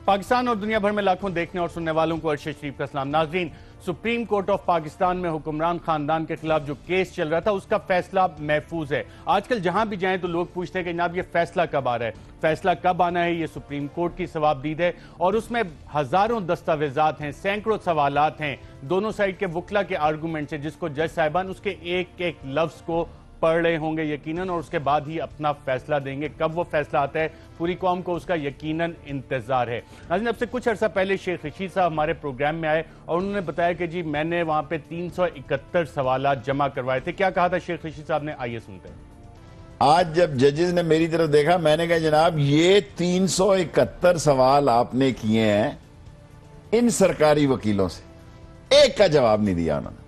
پاکستان اور دنیا بھر میں لاکھوں دیکھنے اور سننے والوں کو عرش شریف کا سلام۔ ناظرین، سپریم کورٹ آف پاکستان میں حکمران خاندان کے خلاف جو کیس چل رہا تھا اس کا فیصلہ محفوظ ہے۔ آج کل جہاں بھی جائیں تو لوگ پوچھتے ہیں کہ جناب یہ فیصلہ کب آ رہا ہے، فیصلہ کب آنا ہے۔ یہ سپریم کورٹ کی ثوابدید ہے اور اس میں ہزاروں دستاویزات ہیں، سینکڑوں سوالات ہیں، دونوں سائیڈ کے وکلا کے آرگومنٹس ہیں، جس کو جج صاحبان اس کے ایک ایک لفظ کو پڑھ رہے ہوں گے یقیناً، اور اس کے بعد ہی اپنا فیصلہ دیں گے۔ کب وہ فیصلہ آتا ہے پوری قوم کو اس کا یقیناً انتظار ہے۔ ناظرین، اب سے کچھ عرصہ پہلے شیخ رشید صاحب ہمارے پروگرام میں آئے اور انہوں نے بتایا کہ جی میں نے وہاں پہ 371 سوالات جمع کروائے تھے۔ کیا کہا تھا شیخ رشید صاحب نے، آئیے سنتے ہیں۔ آج جب ججز نے میری طرف دیکھا، میں نے کہا جناب یہ 371 سوال آپ نے کیے ہیں ان سرکاری وکیلوں سے، ایک کا جواب نہیں دیا انہوں نے،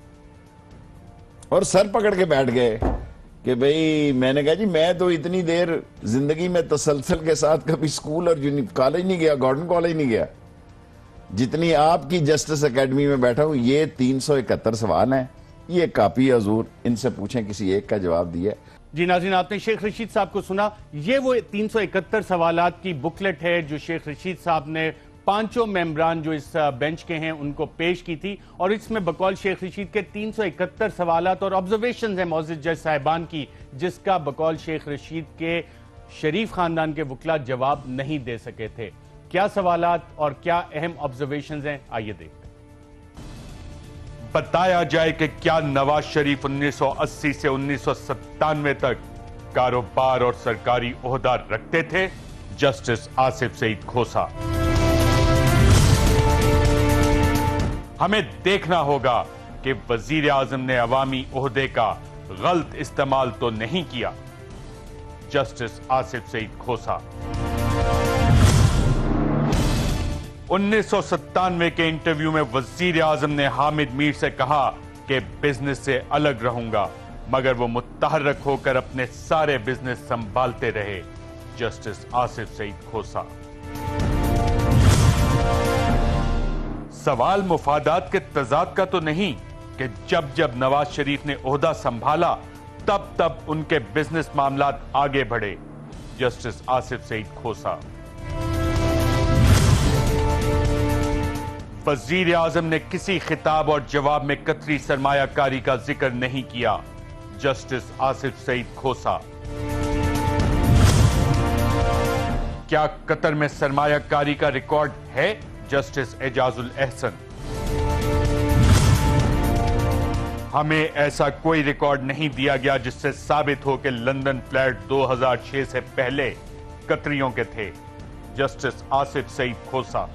اور سر پکڑ کے بیٹھ گئے کہ بھئی میں نے کہا جی میں تو اتنی دیر زندگی میں تسلسل کے ساتھ کبھی سکول اور کالج نہیں گیا، گورنمنٹ کالج نہیں گیا، جتنی آپ کی جسٹس اکیڈمی میں بیٹھا ہوں۔ یہ 371 سوال ہیں، یہ کاپی حضور، ان سے پوچھیں کسی ایک کا جواب دیا۔ جی ناظرین، آپ نے شیخ رشید صاحب کو سنا، یہ وہ 371 سوالات کی بکلٹ ہے جو شیخ رشید صاحب نے پانچوں ممبران جو اس بینچ کے ہیں ان کو پیش کی تھی، اور اس میں بقول شیخ رشید کے 371 سوالات اور آبزرویشنز ہیں معزز جج صاحبان کی، جس کا بقول شیخ رشید کے شریف خاندان کے وکلا جواب نہیں دے سکے تھے۔ کیا سوالات اور کیا اہم آبزرویشنز ہیں، آئیے دیکھتے ہیں۔ بتایا جائے کہ کیا نواز شریف 1980 سے 1997 تک کاروبار اور سرکاری عہدہ رکھتے تھے؟ جسٹس آصف سعید کھوسا۔ ہمیں دیکھنا ہوگا کہ وزیر اعظم نے عوامی عہدے کا غلط استعمال تو نہیں کیا۔ جسٹس آصف سعید کھوسا۔ 1997 کے انٹرویو میں وزیر اعظم نے حامد میر سے کہا کہ بزنس سے الگ رہوں گا، مگر وہ متحرک ہو کر اپنے سارے بزنس سنبھالتے رہے۔ جسٹس آصف سعید کھوسا۔ سوال مفادات کے تضاد کا تو نہیں کہ جب جب نواز شریف نے عہدہ سنبھالا تب تب ان کے بزنس معاملات آگے بڑھے۔ جسٹس آصف سعید کھوسا۔ وزیر اعظم نے کسی خطاب اور جواب میں قطری سرمایہ کاری کا ذکر نہیں کیا۔ جسٹس آصف سعید کھوسا۔ کیا قطر میں سرمایہ کاری کا ریکارڈ ہے؟ جسٹس اعجاز الاحسن۔ ہمیں ایسا کوئی ریکارڈ نہیں دیا گیا جس سے ثابت ہو کہ لندن فلیٹ 2006 سے پہلے قطریوں کے تھے۔ جسٹس آصف سعید کھوسا۔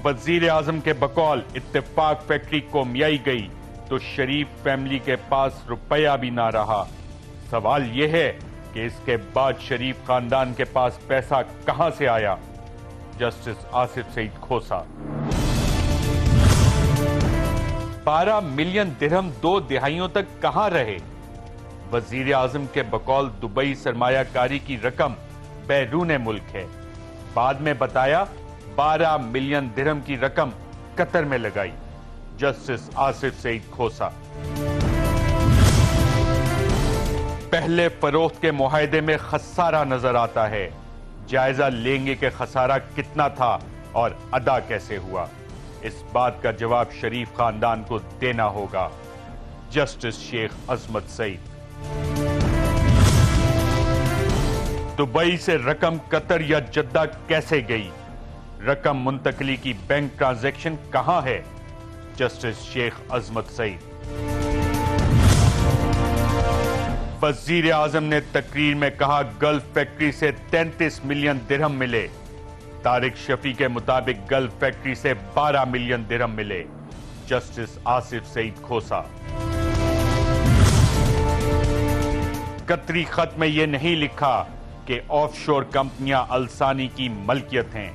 وزیر اعظم کے بقول اتفاق فیکٹری کومیائی گئی تو شریف فیملی کے پاس روپیہ بھی نہ رہا۔ سوال یہ ہے کہ اس کے بعد شریف خاندان کے پاس پیسہ کہاں سے آیا؟ جسٹس آصف سعید کھوسا۔ 12 ملین درہم 2 دہائیوں تک کہاں رہے؟ وزیر اعظم کے بقول دبئی سرمایہ کاری کی رقم بیرون ملک ہے، بعد میں بتایا 12 ملین درہم کی رقم قطر میں لگائی۔ جسٹس آصف سعید کھوسا۔ پہلے فروخت کے معاہدے میں خسارہ نظر آتا ہے، جائزہ لیں گے کہ خسارہ کتنا تھا اور ادا کیسے ہوا؟ اس بات کا جواب شریف خاندان کو دینا ہوگا۔ جسٹس شیخ عظمت سعید۔ دبئی سے رقم قطر یا جدہ کیسے گئی؟ رقم منتقلی کی بینک ٹرانزیکشن کہاں ہے؟ جسٹس شیخ عظمت سعید۔ وزیر اعظم نے تقریر میں کہا گلف فیکٹری سے 33 ملین درہم ملے۔ طارق شفیع کے مطابق گلف فیکٹری سے 12 ملین درہم ملے۔ جسٹس آصف سعید کھوسا۔ قطری خط میں یہ نہیں لکھا کہ آف شور کمپنیاں الثانی کی ملکیت ہیں۔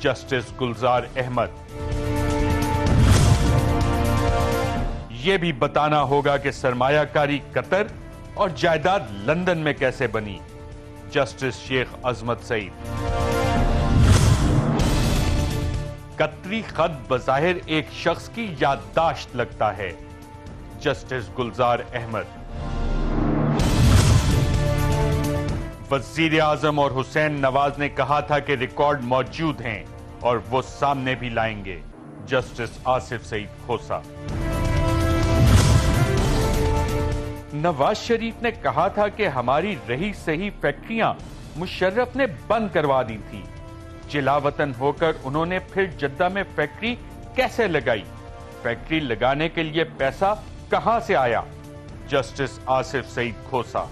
جسٹس گلزار احمد۔ یہ بھی بتانا ہوگا کہ سرمایہ کاری قطر اور جائیداد لندن میں کیسے بنی؟ جسٹس شیخ عظمت سعید۔ قطری خط بظاہر ایک شخص کی یادداشت لگتا ہے۔ جسٹس گلزار احمد۔ वजीर आजम और हुसैन नवाज ने कहा था कि रिकॉर्ड मौजूद हैं और वो सामने भी लाएंगे। जस्टिस आसिफ सईद खोसा। नवाज शरीफ ने कहा था कि हमारी रही सही फैक्ट्रियां मुशर्रफ ने बंद करवा दी थी। जिलावतन होकर उन्होंने फिर जद्दा में फैक्ट्री कैसे लगाई? फैक्ट्री लगाने के लिए पैसा कहां से आया? जस्टिस आसिफ सईद खोसा।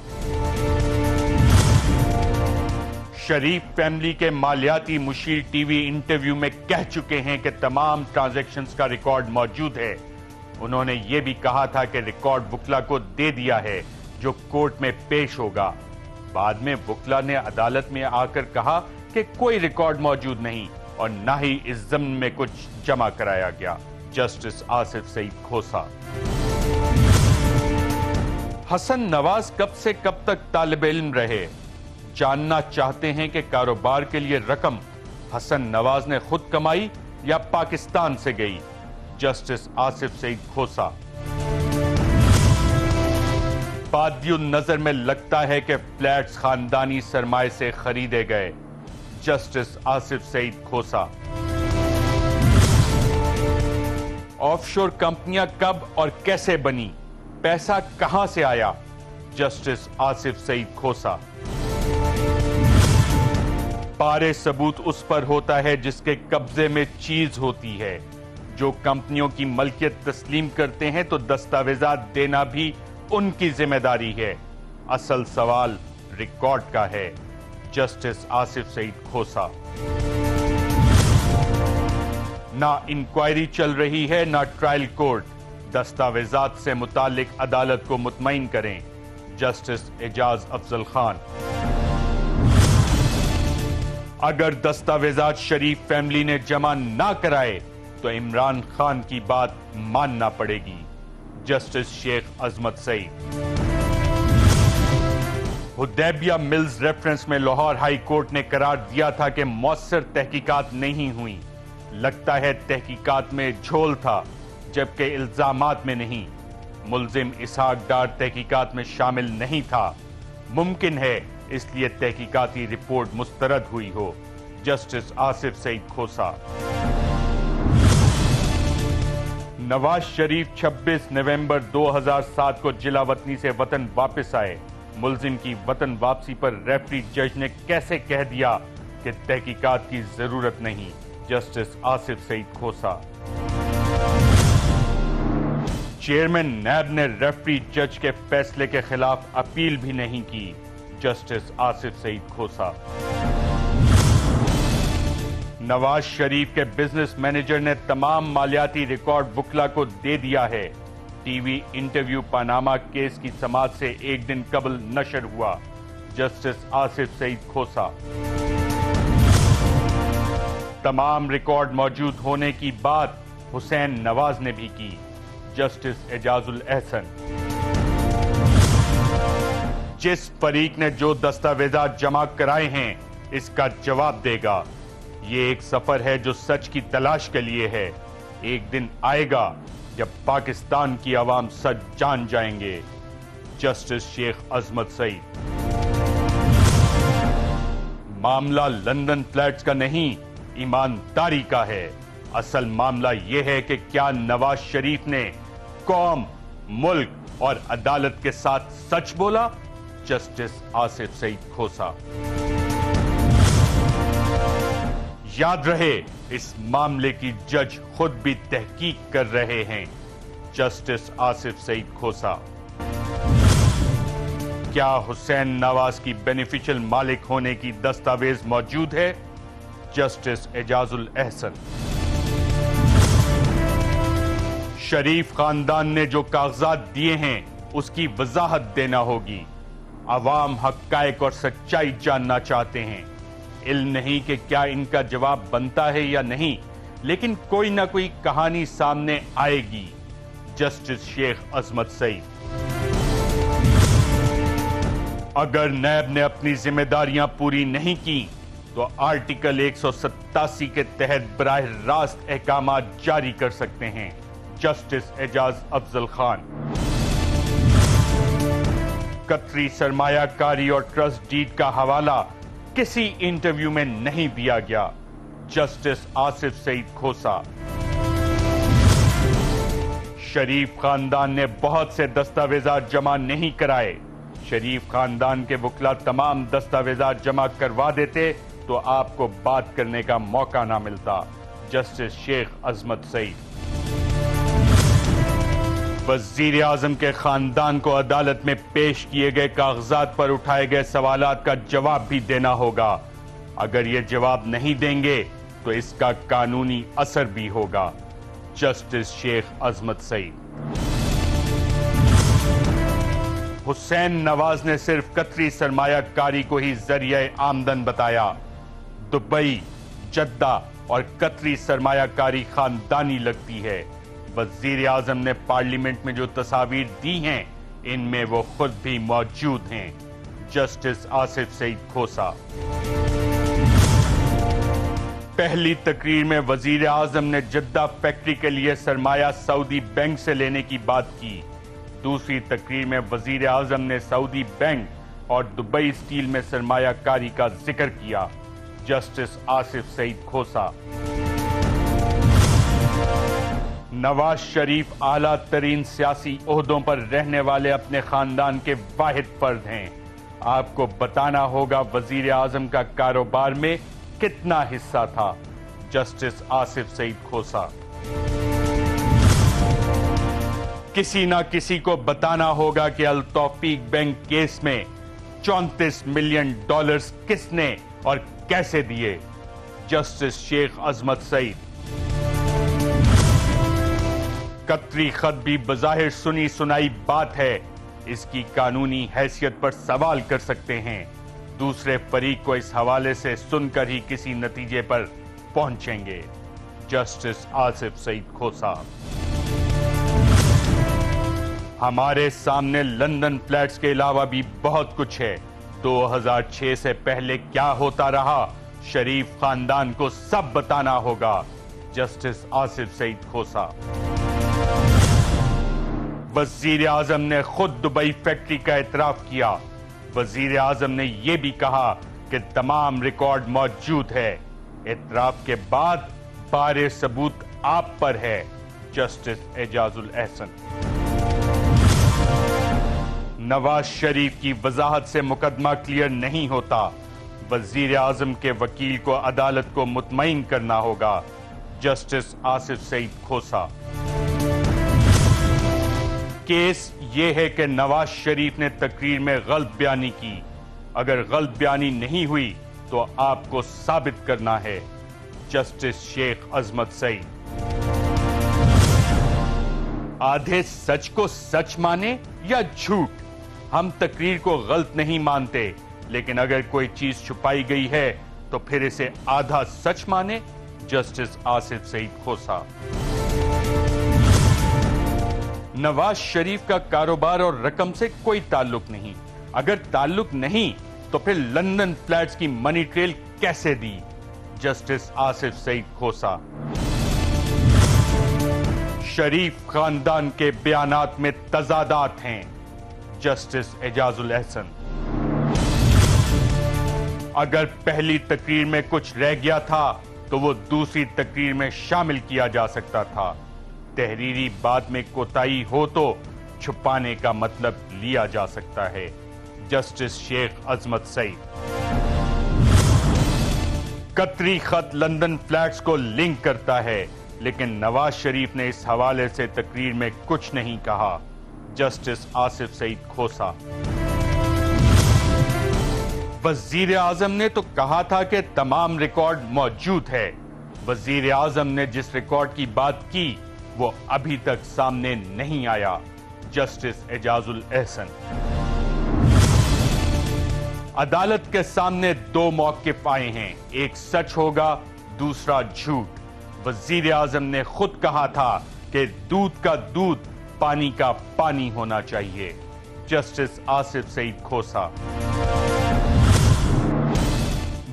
शरीफ फैमिली के मालियाती मुशीर टीवी इंटरव्यू में कह चुके हैं कि तमाम ट्रांजैक्शंस का रिकॉर्ड मौजूद है। उन्होंने ये भी कहा था कि रिकॉर्ड वुकला को दे दिया है जो कोर्ट में पेश होगा। बाद में वुकला ने अदालत में आकर कहा कि कोई रिकॉर्ड मौजूद नहीं और ना ही इस ज़मीन में कुछ जमा कराया गया। जस्टिस आसिफ सईद खोसा। हसन नवाज कब से कब तक तालिब इल्म रहे? जानना चाहते हैं कि कारोबार के लिए रकम हसन नवाज ने खुद कमाई या पाकिस्तान से गई? जस्टिस आसिफ सईद खोसा। बादियुन नजर में लगता है कि फ्लैट्स खानदानी सरमाए से खरीदे गए। जस्टिस आसिफ सईद खोसा। ऑफशोर कंपनियां कब और कैसे बनी? पैसा कहां से आया? जस्टिस आसिफ सईद खोसा। पारे सबूत उस पर होता है जिसके कब्जे में चीज होती है। जो कंपनियों की मलकियत तस्लीम करते हैं तो दस्तावेजात देना भी उनकी जिम्मेदारी है। असल सवाल रिकॉर्ड का है। जस्टिस आसिफ सईद खोसा। ना इंक्वायरी चल रही है ना ट्रायल कोर्ट। दस्तावेजात से मुतालिक अदालत को मुतमईन करें। जस्टिस एजाज अफजल खान। अगर दस्तावेजात शरीफ फैमिली ने जमा ना कराए तो इमरान खान की बात मानना पड़ेगी। जस्टिस शेख अजमत सईद। हुदैबिया मिल्स रेफरेंस में लाहौर हाई कोर्ट ने करार दिया था कि मौसर तहकीकात नहीं हुई। लगता है तहकीकात में झोल था जबकि इल्जामात में नहीं। मुल्जिम इसहाक डार तहकीकात में शामिल नहीं था। मुमकिन है इसलिए तहकीकाती रिपोर्ट मुस्तरद हुई हो। जस्टिस आसिफ सईद खोसा। नवाज शरीफ 26 नवंबर 2007 को जिला वतनी से वतन वापस आए। मुल्जिम की वतन वापसी पर रेफरी जज ने कैसे कह दिया कि तहकीकात की जरूरत नहीं? जस्टिस आसिफ सईद खोसा। चेयरमैन नैब ने रेफरी जज के फैसले के खिलाफ अपील भी नहीं की। जस्टिस आसिफ सईद खोसा। नवाज शरीफ के बिजनेस मैनेजर ने तमाम मालियाती रिकॉर्ड वुकला को दे दिया है। टीवी इंटरव्यू पनामा केस की समाअत से एक दिन कबल नशर हुआ। जस्टिस आसिफ सईद खोसा। तमाम रिकॉर्ड मौजूद होने की बात हुसैन नवाज ने भी की। जस्टिस एजाजुल एहसन। जिस फरीक ने जो दस्तावेजात जमा कराए हैं इसका जवाब देगा। ये एक सफर है जो सच की तलाश के लिए है। एक दिन आएगा जब पाकिस्तान की आवाम सच जान जाएंगे। जस्टिस शेख अजमत सईद। मामला लंदन फ्लैट्स का नहीं, ईमानदारी का है। असल मामला यह है कि क्या नवाज शरीफ ने कौम, मुल्क और अदालत के साथ सच बोला? जस्टिस आसिफ सईद खोसा। याद रहे इस मामले की जज खुद भी तहकीक कर रहे हैं। जस्टिस आसिफ सईद खोसा। क्या हुसैन नवाज की बेनिफिशियल मालिक होने की दस्तावेज मौजूद है? जस्टिस एजाजुल एहसन। शरीफ खानदान ने जो कागजात दिए हैं उसकी वजाहत देना होगी। अवाम हक्कायक और सच्चाई जानना चाहते हैं। इल्म नहीं कि क्या इनका जवाब बनता है या नहीं, लेकिन कोई ना कोई कहानी सामने आएगी। जस्टिस शेख अजमत सईद। अगर नैब ने अपनी जिम्मेदारियां पूरी नहीं की तो आर्टिकल 187 के तहत बराह रास्त अहकामात जारी कर सकते हैं। जस्टिस एजाज अफजल खान। कतरी सरमायाकारी और ट्रस्ट डीड का हवाला किसी इंटरव्यू में नहीं दिया गया। जस्टिस आसिफ सईद खोसा। शरीफ खानदान ने बहुत से दस्तावेजात जमा नहीं कराए। शरीफ खानदान के वकला तमाम दस्तावेजात जमा करवा देते तो आपको बात करने का मौका ना मिलता। जस्टिस शेख अजमत सईद। वजीर आजम के खानदान को अदालत में पेश किए गए कागजात पर उठाए गए सवालात का जवाब भी देना होगा। अगर ये जवाब नहीं देंगे तो इसका कानूनी असर भी होगा। जस्टिस शेख अजमत सईद। हुसैन नवाज ने सिर्फ कतरी सरमायाकारी को ही जरिए आमदन बताया। दुबई, जद्दा और कतरी सरमायाकारी खानदानी लगती है। वजीर आजम ने पार्लियामेंट में जो तस्वीर दी हैं, इनमें वो खुद भी मौजूद हैं। जस्टिस आसिफ सईद खोसा। पहली तकरीर में वजीर आजम ने जद्दा फैक्ट्री के लिए सरमाया सऊदी बैंक से लेने की बात की। दूसरी तकरीर में वजीर आजम ने सऊदी बैंक और दुबई स्टील में सरमायाकारी का जिक्र किया। जस्टिस आसिफ सईद खोसा। नवाज शरीफ आला तरीन सियासी ओहदों पर रहने वाले अपने खानदान के वाहिद फर्द हैं। आपको बताना होगा वजीर आजम का कारोबार में कितना हिस्सा था। जस्टिस आसिफ सईद खोसा। किसी ना किसी को बताना होगा कि अल तौफीक बैंक केस में 34 मिलियन डॉलर्स किसने और कैसे दिए। जस्टिस शेख अजमत सईद। कतरी खत भी बज़ाहिर सुनी सुनाई बात है, इसकी कानूनी हैसियत पर सवाल कर सकते हैं। दूसरे फरीक को इस हवाले से सुनकर ही किसी नतीजे पर पहुंचेंगे। जस्टिस आसिफ सईद खोसा। हमारे सामने लंदन फ्लैट्स के अलावा भी बहुत कुछ है। 2006 से पहले क्या होता रहा, शरीफ खानदान को सब बताना होगा। जस्टिस आसिफ सईद खोसा। वजीर आजम ने खुद दुबई फैक्ट्री का एतराफ किया। वजीर आजम ने यह भी कहा कि तमाम रिकॉर्ड मौजूद है। एतराफ के बाद बारे सबूत आप पर है। जस्टिस एजाजुल एहसन। नवाज शरीफ की वजाहत से मुकदमा क्लियर नहीं होता। वजीर आजम के वकील को अदालत को मुतमईन करना होगा। जस्टिस आसिफ सईद खोसा। केस ये है कि नवाज शरीफ ने तकरीर में गलत बयानी की। अगर गलत बयानी नहीं हुई तो आपको साबित करना है। जस्टिस शेख अजमत सईद। आधे सच को सच माने या झूठ, हम तकरीर को गलत नहीं मानते, लेकिन अगर कोई चीज छुपाई गई है तो फिर इसे आधा सच माने। जस्टिस आसिफ सईद खोसा। नवाज शरीफ का कारोबार और रकम से कोई ताल्लुक नहीं। अगर ताल्लुक नहीं तो फिर लंदन फ्लैट्स की मनी ट्रेल कैसे दी। जस्टिस आसिफ सईद खोसा। शरीफ खानदान के बयानात में तजादात हैं। जस्टिस एजाजुल एहसन। अगर पहली तकरीर में कुछ रह गया था तो वो दूसरी तकरीर में शामिल किया जा सकता था। तहरीरी बात में कोताही हो तो छुपाने का मतलब लिया जा सकता है। जस्टिस शेख अजमत सईद। कतरी खत लंदन फ्लैट्स को लिंक करता है, लेकिन नवाज शरीफ ने इस हवाले से तकरीर में कुछ नहीं कहा। जस्टिस आसिफ सईद खोसा। वजीर आजम ने तो कहा था कि तमाम रिकॉर्ड मौजूद है। वजीर आजम ने जिस रिकॉर्ड की बात की वो अभी तक सामने नहीं आया। जस्टिस एजाजुल एहसन। अदालत के सामने दो मौकिफ आए हैं, एक सच होगा, दूसरा झूठ। वजीर आजम ने खुद कहा था कि दूध का दूध, पानी का पानी होना चाहिए। जस्टिस आसिफ सईद खोसा।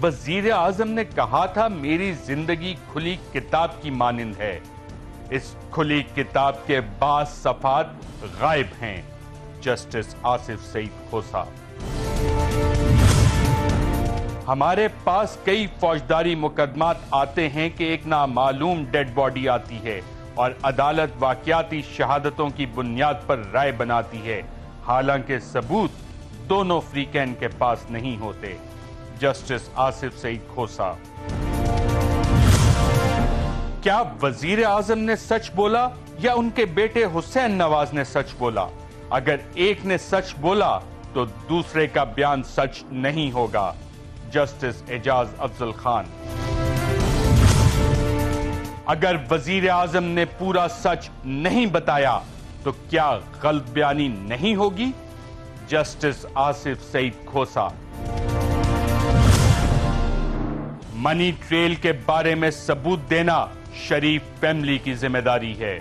वजीर आजम ने कहा था मेरी जिंदगी खुली किताब की मानिंद है। इस खुली किताब के 22 सफ़ात गायब हैं। जस्टिस आसिफ सईद खोसा। हमारे पास कई फौजदारी मुकदमात आते हैं कि एक नामालूम डेड बॉडी आती है और अदालत वाकयाती शहादतों की बुनियाद पर राय बनाती है, हालांकि सबूत दोनों फ्रीकैन के पास नहीं होते। जस्टिस आसिफ सईद खोसा। क्या वजीर आजम ने सच बोला या उनके बेटे हुसैन नवाज ने सच बोला? अगर एक ने सच बोला तो दूसरे का बयान सच नहीं होगा। जस्टिस एजाज अफजल खान। अगर वजीर आजम ने पूरा सच नहीं बताया तो क्या गलत बयानी नहीं होगी? जस्टिस आसिफ सईद खोसा। मनी ट्रेल के बारे में सबूत देना शरीफ फैमिली की जिम्मेदारी है।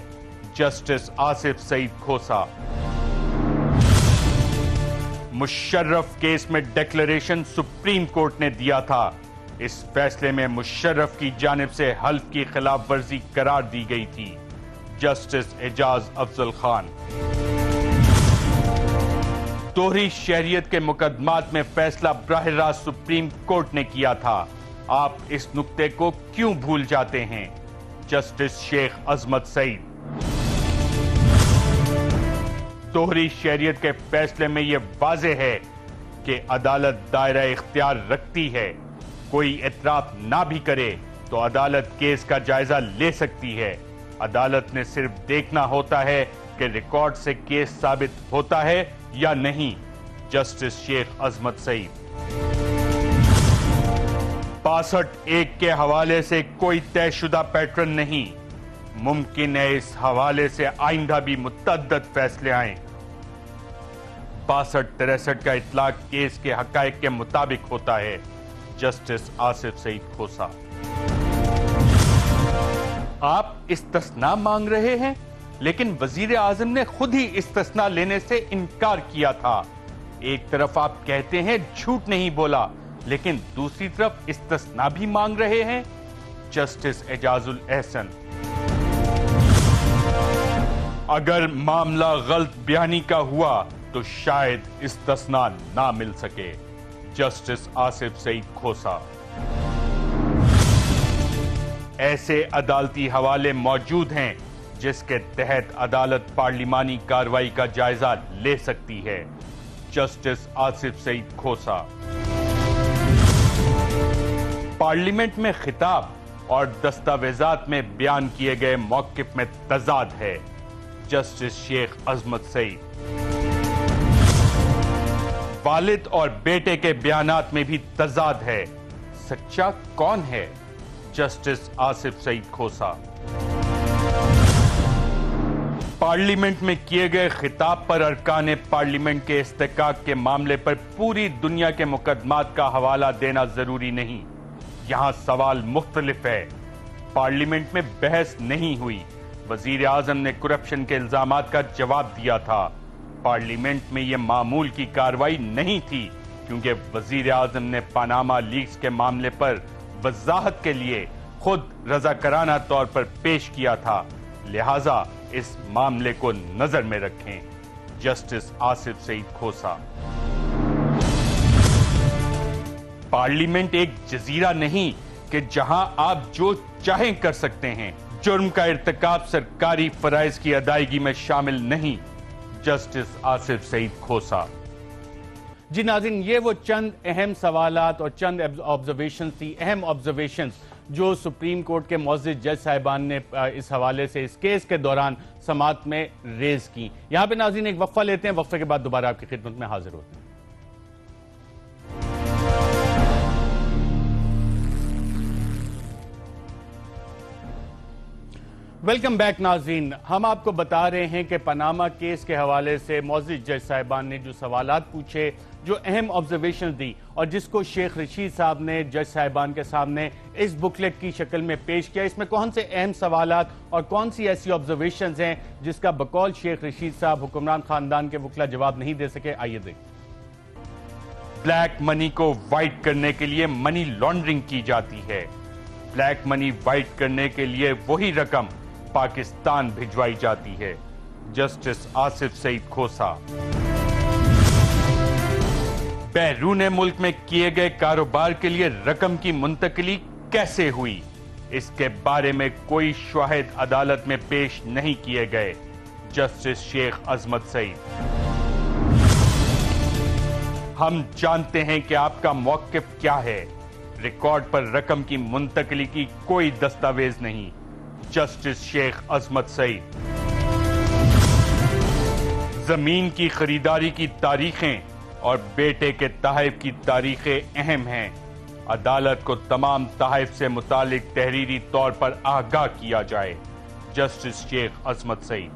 जस्टिस आसिफ सईद खोसा। मुशर्रफ केस में डिक्लेरेशन सुप्रीम कोर्ट ने दिया था। इस फैसले में मुशर्रफ की जानिब से हल्फ की खिलाफ वर्जी करार दी गई थी। जस्टिस एजाज अफजल खान। दोहरी शहरियत के मुकदमात में फैसला बराह रास्त सुप्रीम कोर्ट ने किया था। आप इस नुक्ते को क्यों भूल जाते हैं? जस्टिस शेख अजमत सईद। दोहरी शहरियत के फैसले में यह वाज़ेह है कि अदालत दायरा इख्तियार रखती है। कोई एतराफ ना भी करे तो अदालत केस का जायजा ले सकती है। अदालत ने सिर्फ देखना होता है कि रिकॉर्ड से केस साबित होता है या नहीं। जस्टिस शेख अजमत सईद। 65(1) के हवाले से कोई तयशुदा पैटर्न नहीं। मुमकिन है इस हवाले से आइंदा भी मुतअद्दिद फैसले आए। 62-63 का इतलाक केस के हकायक के मुताबिक होता है। जस्टिस आसिफ सईद खोसा। आप इस्तिस्ना मांग रहे हैं, लेकिन वजीर आजम ने खुद ही इस्तिस्ना लेने से इनकार किया था। एक तरफ आप कहते हैं झूठ नहीं बोला, लेकिन दूसरी तरफ इस्तिस्ना भी मांग रहे हैं। जस्टिस एजाजुल एहसन। अगर मामला गलत बयानी का हुआ तो शायद इस्तिस्ना ना मिल सके। जस्टिस आसिफ सईद खोसा। ऐसे अदालती हवाले मौजूद हैं जिसके तहत अदालत पार्लिमानी कार्रवाई का जायजा ले सकती है। जस्टिस आसिफ सईद खोसा। पार्लियामेंट में खिताब और दस्तावेजात में बयान किए गए मौकिफ में तजाद है। जस्टिस शेख अजमत सईद। वालिद और बेटे के बयानात में भी तजाद है। सच्चा कौन है? जस्टिस आसिफ सईद खोसा। पार्लियामेंट में किए गए खिताब पर अरकान पार्लियामेंट के इस्तेकाक के मामले पर पूरी दुनिया के मुकदमात का हवाला देना जरूरी नहीं। यहां सवाल मुख्तलिफ है। पार्लियामेंट में बहस नहीं हुई। वजीर आजम ने करप्शन के इल्जामात का जवाब दिया था। पार्लियामेंट में यह मामूल की कार्रवाई नहीं थी, क्योंकि वजीर आजम ने पनामा लीक्स के मामले पर वजाहत के लिए खुद रजाकराना तौर पर पेश किया था। लिहाजा इस मामले को नजर में रखें। जस्टिस आसिफ सईद खोसा। पार्लियामेंट एक जजीरा नहीं कि जहां आप जो चाहें कर सकते हैं। जुर्म का इर्तिकाब सरकारी फराइज की अदायगी में शामिल नहीं। जस्टिस आसिफ सईद खोसा। जी नाज़रीन, ये वो चंद अहम सवालात और चंद ऑब्जर्वेशंस थी, अहम ऑब्जर्वेशंस जो सुप्रीम कोर्ट के मुअज़्ज़िज़ जज साहिबान ने इस हवाले से इस केस के दौरान समाअत में रेज की। यहां पे नाज़रीन एक वक्फा लेते हैं, वक्फे के बाद दोबारा आपकी खिदमत में हाजिर होते हैं। वेलकम बैक नाज़रीन। हम आपको बता रहे हैं कि पनामा केस के हवाले से मुअज़्ज़िज़ जज साहिबान ने जो सवालात पूछे, जो अहम ऑब्जर्वेशन दी और जिसको शेख रशीद साहब ने जज साहिबान के सामने इस बुकलेट की शक्ल में पेश किया, इसमें कौन से अहम सवालात और कौन सी ऐसी ऑब्जर्वेशंस हैं जिसका बकौल शेख रशीद साहब हुक्मरान खानदान के वकला जवाब नहीं दे सके। आइए देखें। ब्लैक मनी को वाइट करने के लिए मनी लॉन्ड्रिंग की जाती है। ब्लैक मनी वाइट करने के लिए वही रकम पाकिस्तान भिजवाई जाती है। जस्टिस आसिफ सईद खोसा। बैरून मुल्क में किए गए कारोबार के लिए रकम की मुंतकली कैसे हुई, इसके बारे में कोई शाहिद अदालत में पेश नहीं किए गए। जस्टिस शेख अजमत सईद, हम जानते हैं कि आपका मौक़िफ़ क्या है। रिकॉर्ड पर रकम की मुंतकली की कोई दस्तावेज नहीं। जस्टिस शेख अजमत सईद, जमीन की खरीदारी की तारीखें और बेटे के तहफ़ की तारीखें अहम हैं। अदालत को तमाम तहफ़ से मुतालिक तहरीरी तौर पर आगाह किया जाए। जस्टिस शेख अजमत सईद,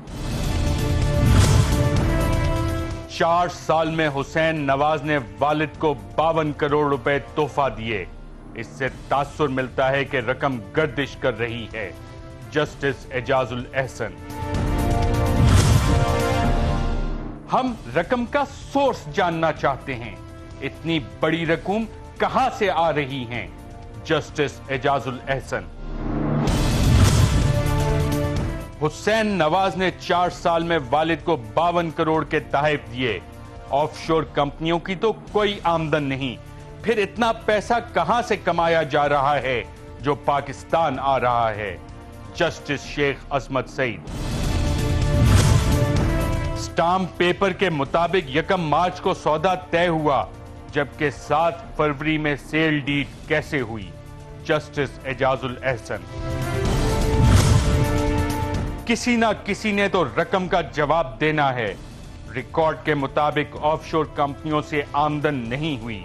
4 साल में हुसैन नवाज ने वालिद को 52 करोड़ रुपए तोहफा दिए। इससे तासुर मिलता है कि रकम गर्दिश कर रही है। जस्टिस एजाजुल एहसन, हम रकम का सोर्स जानना चाहते हैं। इतनी बड़ी रकम कहां से आ रही हैं? जस्टिस एजाजुल एहसन, हुसैन नवाज ने 4 साल में वालिद को 52 करोड़ के तहफ़ दिए। ऑफशोर कंपनियों की तो कोई आमदन नहीं, फिर इतना पैसा कहां से कमाया जा रहा है जो पाकिस्तान आ रहा है? जस्टिस शेख अजमत सईद, स्टाम्प पेपर के मुताबिक 1 मार्च को सौदा तय हुआ, जबकि 7 फरवरी में सेल डीड कैसे हुई? जस्टिस एजाजुल एहसन, किसी ना किसी ने तो रकम का जवाब देना है। रिकॉर्ड के मुताबिक ऑफशोर कंपनियों से आमदन नहीं हुई।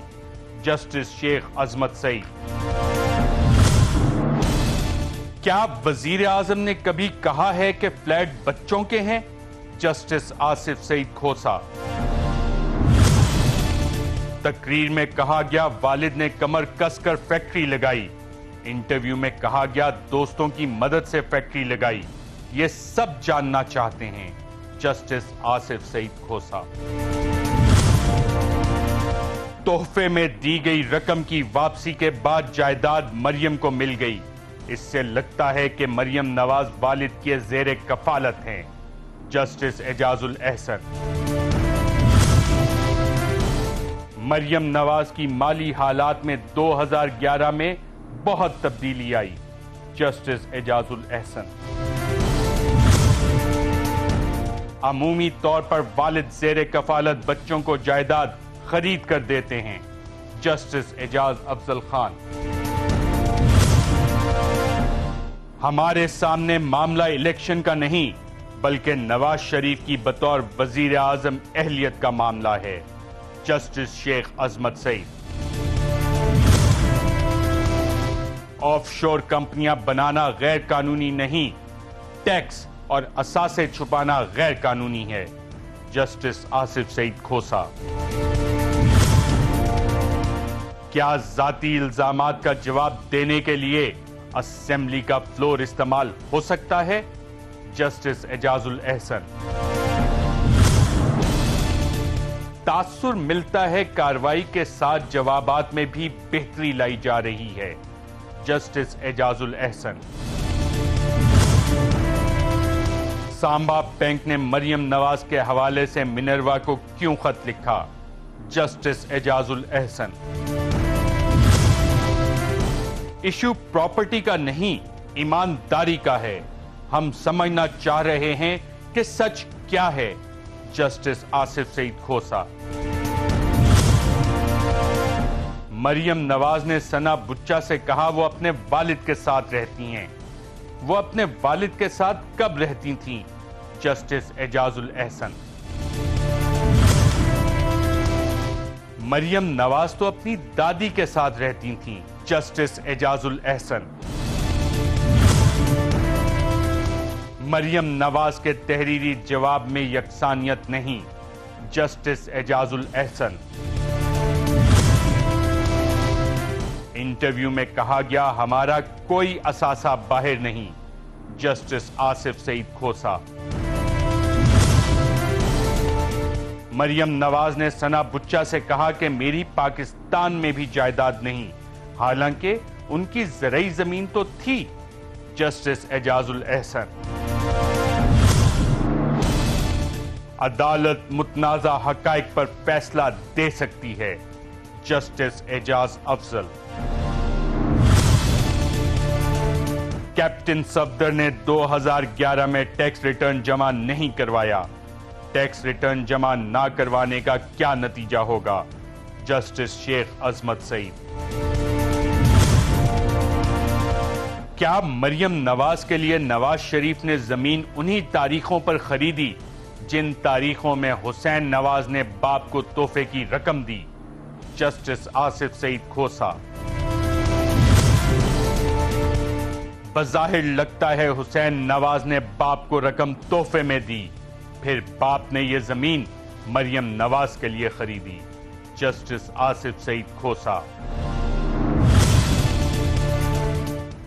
जस्टिस शेख अजमत सईद, क्या वजीर आजम ने कभी कहा है कि फ्लैट बच्चों के हैं? जस्टिस आसिफ सईद खोसा, तकरीर में कहा गया वालिद ने कमर कसकर फैक्ट्री लगाई। इंटरव्यू में कहा गया दोस्तों की मदद से फैक्ट्री लगाई। ये सब जानना चाहते हैं। जस्टिस आसिफ सईद खोसा, तोहफे में दी गई रकम की वापसी के बाद जायदाद मरियम को मिल गई। इससे लगता है कि मरियम नवाज वालिद के ज़ेरे कफालत हैं। जस्टिस एजाजुल एहसन, मरियम नवाज की माली हालात में 2011 में बहुत तब्दीली आई। जस्टिस एजाजुल एहसन, अमूमी तौर पर वालिद ज़ेरे कफालत बच्चों को जायदाद खरीद कर देते हैं। जस्टिस एजाज अफजल खान, हमारे सामने मामला इलेक्शन का नहीं बल्कि नवाज शरीफ की बतौर वजीर आजम अहलियत का मामला है। जस्टिस शेख अजमत सईद, ऑफशोर कंपनियां बनाना गैर कानूनी नहीं, टैक्स और असासे छुपाना गैर कानूनी है। जस्टिस आसिफ सईद खोसा, क्या जाती इल्जामात का जवाब देने के लिए असेंबली का फ्लोर इस्तेमाल हो सकता है? जस्टिस एजाजुल एहसन, तासुर मिलता है कार्रवाई के साथ जवाबात में भी बेहतरी लाई जा रही है। जस्टिस एजाजुल एहसन, सांबा बैंक ने मरियम नवाज के हवाले से मिनरवा को क्यों खत लिखा? Justice Ejazul Ehsan, issue property का नहीं ईमानदारी का है। हम समझना चाह रहे हैं कि सच क्या है। जस्टिस आसिफ सईद खोसा, मरियम नवाज ने सना बुच्चा से कहा वो अपने वालिद के साथ रहती हैं। वो अपने वालिद के साथ कब रहती थीं? जस्टिस एजाजुल एहसन, मरियम नवाज तो अपनी दादी के साथ रहती थीं। जस्टिस एजाजुल एहसन, मरियम नवाज के तहरीरी जवाब में यकसानियत नहीं। जस्टिस एजाजुल एहसन, इंटरव्यू में कहा गया हमारा कोई असासा बाहर नहीं। जस्टिस आसिफ सईद खोसा, मरियम नवाज ने सना बुच्चा से कहा कि मेरी पाकिस्तान में भी जायदाद नहीं, हालांकि उनकी ज़रई जमीन तो थी। जस्टिस एजाजुल एहसन, अदालत मुतनाज़ा हक़ाइक़ पर फैसला दे सकती है। जस्टिस एजाज अफजल। कैप्टन सफदर ने 2011 में टैक्स रिटर्न जमा नहीं करवाया। टैक्स रिटर्न जमा ना करवाने का क्या नतीजा होगा? जस्टिस शेख अजमत सईद। क्या मरियम नवाज के लिए नवाज शरीफ ने जमीन उन्हीं तारीखों पर खरीदी जिन तारीखों में हुसैन नवाज ने बाप को तोहफे की रकम दी? जस्टिस आसिफ सईद खोसा। बज़ाहिर लगता है हुसैन नवाज ने बाप को रकम तोहफे में दी, फिर बाप ने यह जमीन मरियम नवाज के लिए खरीदी। जस्टिस आसिफ सईद खोसा।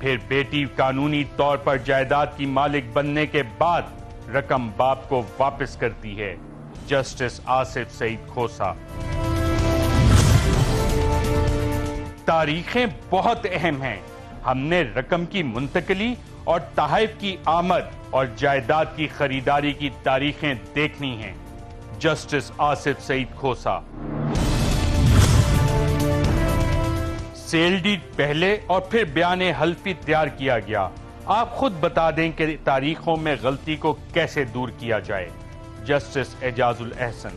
फिर बेटी कानूनी तौर पर जायदाद की मालिक बनने के बाद रकम बाप को वापस करती है। जस्टिस आसिफ सईद खोसा। तारीखें बहुत अहम हैं। हमने रकम की मुंतकली और तहफ़ की आमद और जायदाद की खरीदारी की तारीखें देखनी हैं। जस्टिस आसिफ सईद खोसा। सेल डीड पहले और फिर बयान हल्फी तैयार किया गया। आप खुद बता दें कि तारीखों में गलती को कैसे दूर किया जाए। जस्टिस एजाजुल एहसन।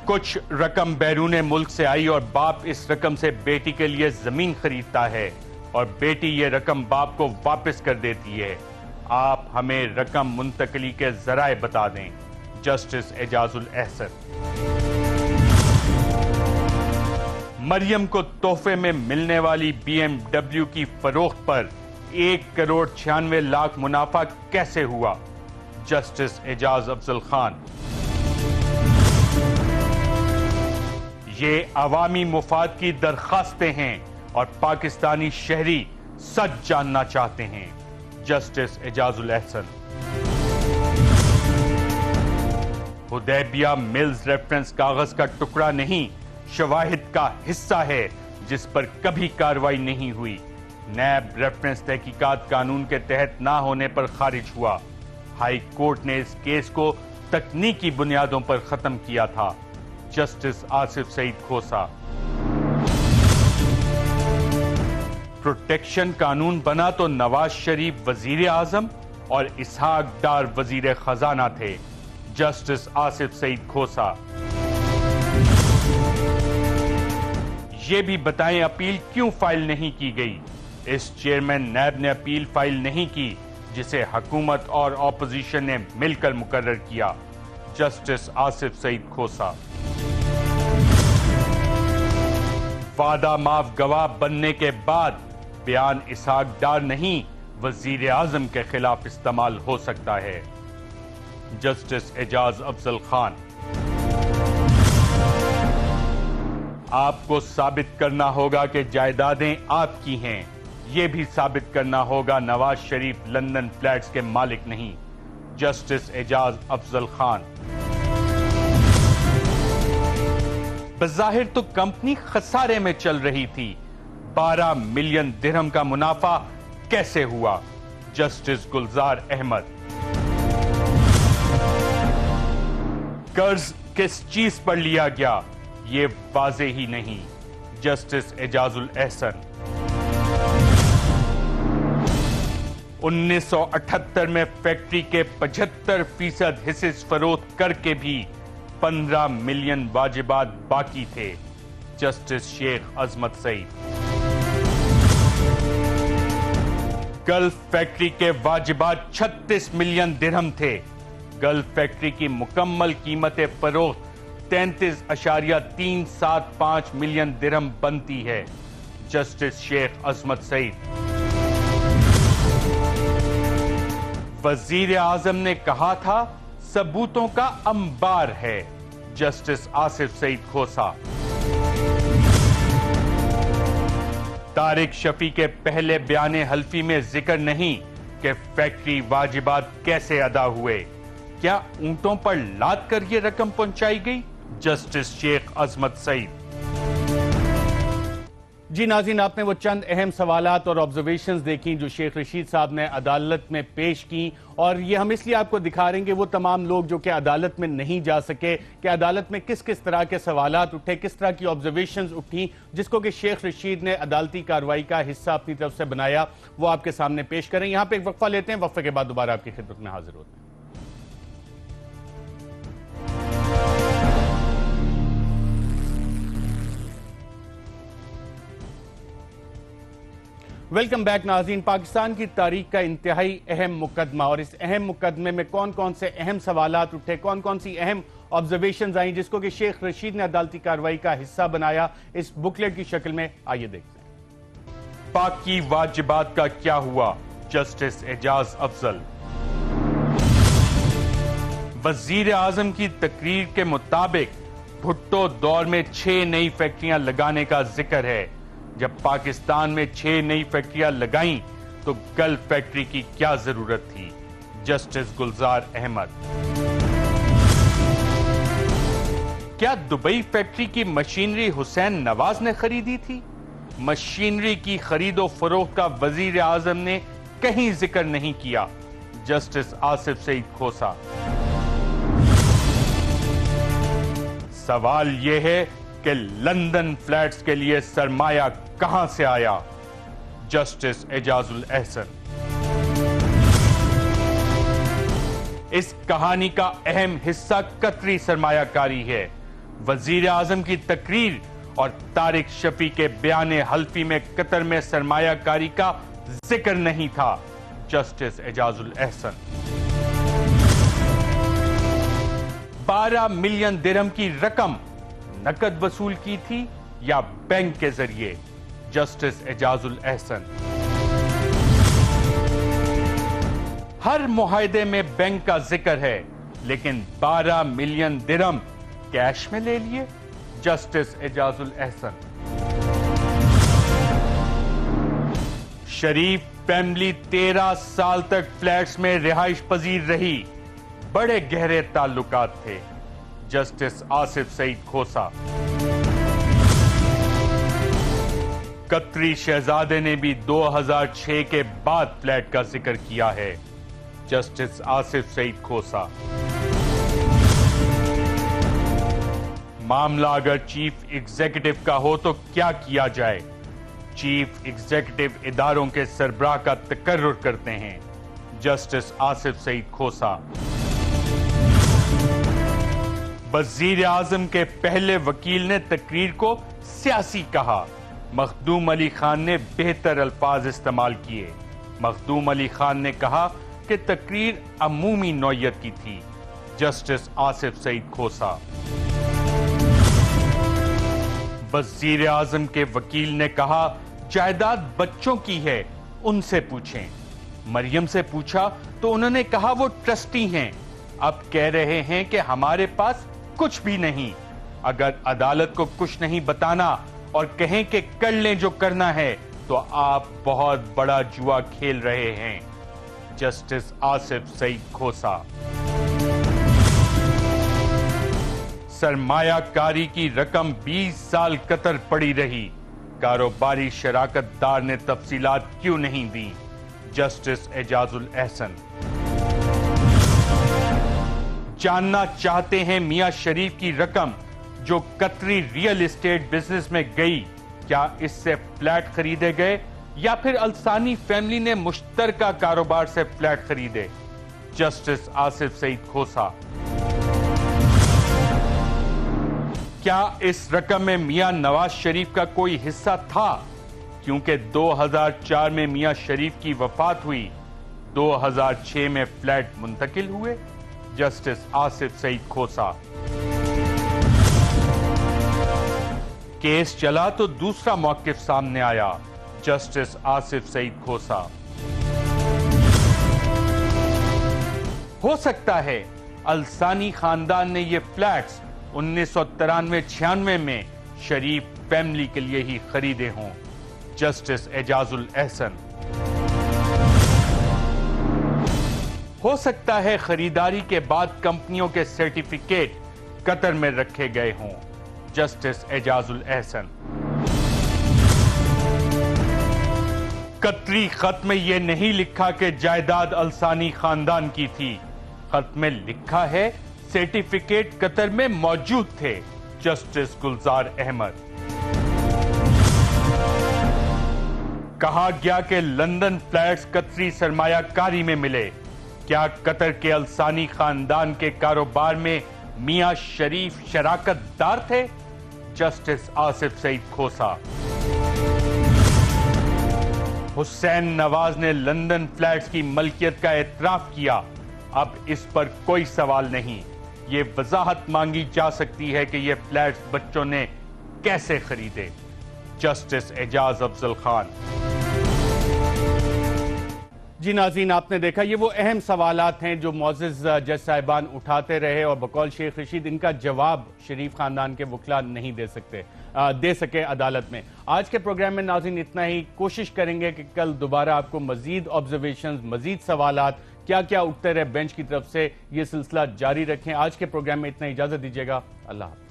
कुछ रकम बैरून मुल्क से आई और बाप इस रकम से बेटी के लिए जमीन खरीदता है और बेटी ये रकम बाप को वापस कर देती है। आप हमें रकम मुंतकली के जराए बता दें। जस्टिस एजाजुल एहसन। मरियम को तोहफे में मिलने वाली BMW की फरोख्त पर 1,96,00,000 मुनाफा कैसे हुआ? जस्टिस एजाज अफजल खान। ये अवामी मुफाद की दरखास्तें हैं और पाकिस्तानी शहरी सच जानना चाहते हैं। Justice Ejazul Ahsan. Hudaibiya mills reference कागज का टुकड़ा नहीं, शवाहिद का हिस्सा है जिस पर कभी कार्रवाई नहीं हुई। नैब रेफरेंस तहकीकात कानून के तहत ना होने पर खारिज हुआ। हाई कोर्ट ने इस केस को तकनीकी बुनियादों पर खत्म किया था। जस्टिस आसिफ सईद खोसा। प्रोटेक्शन कानून बना तो नवाज शरीफ वजीर आजम और इसहाक डार वजीर खजाना थे। जस्टिस आसिफ सईद खोसा। ये भी बताएं अपील क्यों फाइल नहीं की गई? इस चेयरमैन नैब ने अपील फाइल नहीं की जिसे हुकूमत और ऑपोजिशन ने मिलकर मुकर्रर किया। जस्टिस आसिफ सईद खोसा। वादा माफ गवाह बनने के बाद बयान इसहाक डार नहीं वजीर आजम के खिलाफ इस्तेमाल हो सकता है। जस्टिस एजाज अफजल खान। आपको साबित करना होगा कि जायदादें आपकी हैं। यह भी साबित करना होगा नवाज शरीफ लंदन फ्लैट्स के मालिक नहीं। जस्टिस एजाज अफजल खान। बज़ाहिर तो कंपनी खसारे में चल रही थी। 12 मिलियन दिरहम का मुनाफा कैसे हुआ? जस्टिस गुलजार अहमद। कर्ज किस चीज पर लिया गया ये वाज़े ही नहीं। जस्टिस एजाजुल एहसन। 1978 में फैक्ट्री के 75% हिस्से फरोख्त करके भी 15 मिलियन वाजिबात बाकी थे। जस्टिस शेख अजमत सईद। गल्फ फैक्ट्री के वाजिबात 36 मिलियन दिरहम थे। गल्फ फैक्ट्री की मुकम्मल कीमत फरोख्त 33.375 मिलियन दिरहम बनती है। जस्टिस शेख अजमत सईद। वजीर आजम ने कहा था सबूतों का अंबार है। जस्टिस आसिफ सईद खोसा। तारिक शफी के पहले बयान हल्फी में जिक्र नहीं कि फैक्ट्री वाजिबात कैसे अदा हुए। क्या ऊंटों पर लाद कर यह रकम पहुंचाई गई? जस्टिस शेख अजमत सईद। جی ناظرین، آپ نے وہ چند اہم سوالات اور آبزرویشنز دیکھیں جو شیخ رشید صاحب نے عدالت میں پیش کی، اور یہ ہم اس لیے آپ کو دکھا رہے ہیں کہ وہ تمام لوگ جو کہ عدالت میں نہیں جا سکے کہ عدالت میں کس کس طرح کے سوالات اٹھے، کس طرح کی آبزرویشنز اٹھی، جس کو کہ شیخ رشید نے عدالتی کارروائی کا حصہ اپنی طرف سے بنایا، وہ آپ کے سامنے پیش کریں۔ یہاں پہ ایک وقفہ لیتے ہیں، وقفے کے بعد دوبارہ آپ کی خدمت میں حاضر ہوتے ہیں۔ ویلکم بیک ناظرین۔ پاکستان کی تاریخ کا انتہائی اہم مقدمہ، اور اس اہم مقدمے میں کون کون سے اہم سوالات اٹھے، کون کون سی اہم آبزرویشنز آئیں جس کو کہ شیخ رشید نے عدالتی کارروائی کا حصہ بنایا، اس بکلیٹ کی شکل میں آئیے دیکھتے ہیں۔ پاک کی واجبات کا کیا ہوا؟ جسٹس اعجاز افضل۔ وزیر اعظم کی تقریر کے مطابق بھٹو دور میں 6 نئی فیکٹریاں لگانے کا ذکر ہے۔ جب پاکستان میں 6 نئی فیکٹریاں لگائیں تو گلف فیکٹری کی کیا ضرورت تھی؟ جسٹس گلزار احمد۔ کیا دبئی فیکٹری کی مشینری حسین نواز نے خریدی تھی؟ مشینری کی خرید و فروخت کا وزیر اعظم نے کہیں ذکر نہیں کیا۔ جسٹس آصف سعید کھوسا۔ سوال یہ ہے کہ لندن فلیٹس کے لیے سرمایہ کہاں سے آیا؟ جسٹس اعجاز الاحسن۔ اس کہانی کا اہم حصہ قطری سرمایہ کاری ہے۔ وزیر اعظم کی تقریر اور طارق شفیع کے بیان حلفی میں قطر میں سرمایہ کاری کا ذکر نہیں تھا۔ جسٹس اعجاز الاحسن۔ 12 ملین درہم کی رقم نقد وصول کی تھی یا بینک کے ذریعے؟ جسٹس اعجاز الاحسن۔ ہر معاہدے میں بینک کا ذکر ہے، لیکن 12 ملین درہم کیش میں لے لیے؟ جسٹس اعجاز الاحسن۔ شریف فیملی 13 سال تک فلیٹس میں رہائش پذیر رہی، بڑے گہرے تعلقات تھے۔ جسٹس آصف سعید کھوسا۔ قطری شہزادے نے بھی 2006 کے بعد فلیٹ کا ذکر کیا ہے۔ جسٹس آصف سعید کھوسا۔ معاملہ اگر چیف ایگزیکٹو کا ہو تو کیا کیا جائے؟ چیف ایگزیکٹو اداروں کے سربراہ کا تقرر کرتے ہیں۔ جسٹس آصف سعید کھوسا۔ وزیر اعظم کے پہلے وکیل نے تقریر کو سیاسی کہا۔ مخدوم علی خان نے بہتر الفاظ استعمال کیے۔ مخدوم علی خان نے کہا کہ تقریر عمومی نوعیت کی تھی۔ جسٹس آصف سعید کھوسا۔ وزیر اعظم کے وکیل نے کہا جائیداد بچوں کی ہے، ان سے پوچھیں۔ مریم سے پوچھا تو انہوں نے کہا وہ ٹرسٹی ہیں، اب کہہ رہے ہیں کہ ہمارے پاس کچھ بھی نہیں۔ اگر عدالت کو کچھ نہیں بتانا اور کہیں کہ کر لیں جو کرنا ہے تو آپ بہت بڑا جوا کھیل رہے ہیں۔ جسٹس آصف سعید کھوسا۔ سرمایہ کاری کی رقم 20 سال قطر پڑی رہی، کاروباری شراکت دار نے تفصیلات کیوں نہیں دی؟ جسٹس اعجاز الاحسن۔ جاننا چاہتے ہیں میاں شریف کی رقم جو قطری ریئل اسٹیٹ بزنس میں گئی، کیا اس سے فلیٹ خریدے گئے یا پھر الثانی فیملی نے مشترکہ کاروبار سے فلیٹ خریدے؟ جسٹس آصف سعید کھوسا۔ کیا اس رقم میں میاں نواز شریف کا کوئی حصہ تھا؟ کیونکہ 2004 میں میاں شریف کی وفات ہوئی، 2006 میں فلیٹ منتقل ہوئے۔ جسٹس آصف سعید کھوسا۔ کیس چلا تو دوسرا موقف سامنے آیا۔ جسٹس آصف سعید کھوسا۔ ہو سکتا ہے الثانی خاندان نے یہ فلیٹس 1993-96 میں شریف فیملی کے لیے ہی خریدے ہوں۔ جسٹس اعجاز الاحسن۔ ہو سکتا ہے خریداری کے بعد کمپنیوں کے سرٹیفکیٹ قطر میں رکھے گئے ہوں۔ جسٹس اعجاز الاحسن۔ कतरी खत में यह नहीं लिखा कि जायदाद अलसानी खानदान की थी। खत में लिखा है सर्टिफिकेट कतर में मौजूद थे। जस्टिस गुलजार अहमद। कहा गया कि लंदन फ्लैट्स कतरी सरमायाकारी में मिले। क्या कतर के अलसानी खानदान के कारोबार में मियां शरीफ शराकतदार थे? जस्टिस आसिफ सईद खोसा। हुसैन नवाज ने लंदन फ्लैट्स की मलकियत का एतराफ किया। अब इस पर कोई सवाल नहीं। ये वजाहत मांगी जा सकती है कि ये फ्लैट्स बच्चों ने कैसे खरीदे। जस्टिस एजाज अफजल खान। जी नाज़रीन, आपने देखा ये वो अहम सवालात हैं जो मोअज़्ज़िज़ जज साहिबान उठाते रहे और बकौल शेख रशीद इनका जवाब शरीफ खानदान के वकला नहीं दे सके अदालत में। आज के प्रोग्राम में नाज़रीन इतना ही। कोशिश करेंगे कि कल दोबारा आपको मजीद ऑब्जर्वेशंस, मजीद सवालात क्या क्या उठते रहे बेंच की तरफ से, ये सिलसिला जारी रखें। आज के प्रोग्राम में इतना, इजाज़त दीजिएगा। अल्लाह हाफ़िज़।